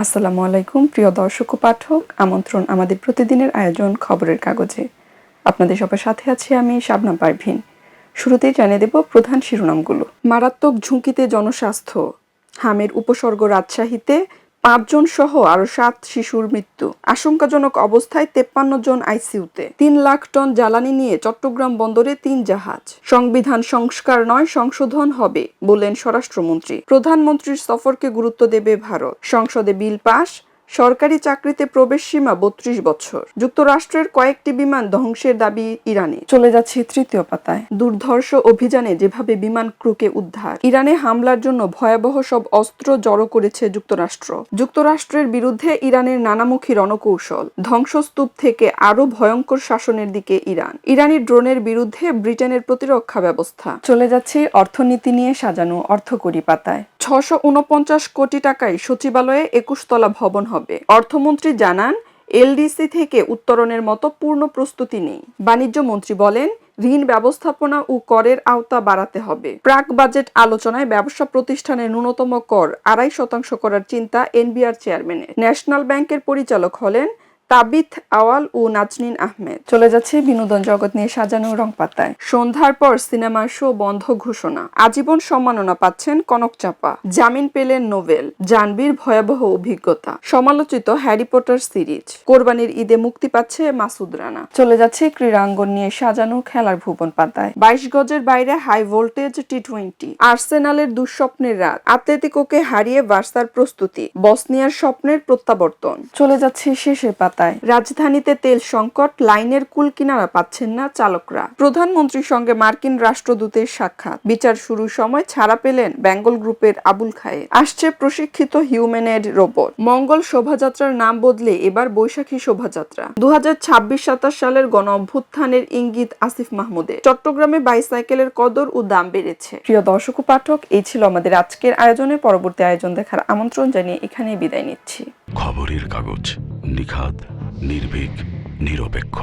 আসসালামু আলাইকুম প্রিয় দর্শক ও পাঠক, আমন্ত্রণ আমাদের প্রতিদিনের আয়োজন খবরের কাগজে। আপনাদের সবার সাথে আছি আমি শাবনাম পারভীন। শুরুতেই জানিয়ে দেব প্রধান শিরোনামগুলো। মারাত্মক ঝুঁকিতে জনস্বাস্থ্য, হামের উপসর্গ রাজশাহীতে ৫ জন সহ আরো ৭ শিশুর মৃত্যু। আশঙ্কাজনক অবস্থায় ৫৩ জন আইসিইউতে। ৩ লাখ টন জ্বালানি নিয়ে চট্টগ্রাম বন্দরে ৩ জাহাজ। সংবিধান সংস্কার নয় সংশোধন হবে বললেন স্বরাষ্ট্রমন্ত্রী। প্রধানমন্ত্রীর সফরকে গুরুত্ব দেবে ভারত। সংসদে বিল পাস। সরকারি চাকরিতে প্রবেশ সীমা ৩২ বছর। যুক্তরাষ্ট্রের কয়েকটি বিমান ধ্বংসের দাবি ইরানে। চলে যাচ্ছে তৃতীয় পাতায়। দুর্ধর্ষ অভিযানে যেভাবে বিমান ক্রুকে উদ্ধার। ইরানে হামলার জন্য ভয়াবহ সব অস্ত্র জড়ো করেছে যুক্তরাষ্ট্র। যুক্তরাষ্ট্রের বিরুদ্ধে ইরানের নানামুখী রণকৌশল। ধ্বংসস্তূপ থেকে আরো ভয়ঙ্কর শাসনের দিকে ইরান। ইরানি ড্রোনের বিরুদ্ধে ব্রিটেনের প্রতিরক্ষা ব্যবস্থা। চলে যাচ্ছে অর্থনীতি নিয়ে সাজানো অর্থকড়ি পাতায়। ৬৪৯ কোটি টাকায় সচিবালয়ে ২১ তলা ভবন হবে। অর্থমন্ত্রী জানান, এলডিসি থেকে উত্তরণের মতো পূর্ণ প্রস্তুতি নেই। বাণিজ্য মন্ত্রী বলেন, ঋণ ব্যবস্থাপনা ও করের আওতা বাড়াতে হবে। প্রাক বাজেট আলোচনায় ব্যবসা প্রতিষ্ঠানের ন্যূনতম কর ২.৫% করার চিন্তা এনবিআর চেয়ারম্যানের। ন্যাশনাল ব্যাংকের পরিচালক হলেন তাবিথ আওয়াল ও নাজনীন আহমেদ। চলে যাচ্ছে বিনোদন জগৎ নিয়ে সাজানো রং পাতায়। সন্ধ্যার পর সিনেমার শো বন্ধ ঘোষণা। আজীবন সম্মাননা পাচ্ছেন কনক চাপা। জামিন পেলেন নোবেল। জাহ্নবীর ভয়াবহ অভিজ্ঞতা। সমালোচিত হ্যারি পটার সিরিজ। কোরবানির ঈদে মুক্তি পাচ্ছে মাসুদ রানা। চলে যাচ্ছে ক্রীড়াঙ্গন নিয়ে সাজানো খেলার ভুবন পাতায়। ২২ গজের বাইরে হাই ভোল্টেজ টি-20। আর্সেনালের দুঃস্বপ্নের রাত। আতলেতিকোকে হারিয়ে বার্সার প্রস্তুতি। বসনিয়ার স্বপ্নের প্রত্যাবর্তন। চলে যাচ্ছে শেষের পাতায়। রাজধানীতে তেল সংকট, লাইনের কুল কিনারা পাচ্ছেন না চালকরা। প্রধানমন্ত্রীর সঙ্গে মার্কিন রাষ্ট্রদূতের সাক্ষাৎ। বিচার শুরুর সময় ছাড়া পেলেন বেঙ্গল গ্রুপের আবুল খায়ের। আসছে প্রশিক্ষিত হিউম্যানয়েড রোবট। মঙ্গল শোভাযাত্রার নাম বদলে এবার বৈশাখী শোভাযাত্রা। ২০২৬-২৭ সালের গণ অভ্যুত্থানের ইঙ্গিত আসিফ মাহমুদের। চট্টগ্রামে বাইসাইকেলের কদর ও দাম বেড়েছে। প্রিয় দর্শক ও পাঠক, এই ছিল আমাদের আজকের আয়োজনে। পরবর্তী আয়োজন দেখার আমন্ত্রণ জানিয়ে এখানেই বিদায় নিচ্ছি। খবরের কাগজ, নিখাদ, নির্ভীক, নিরপেক্ষ।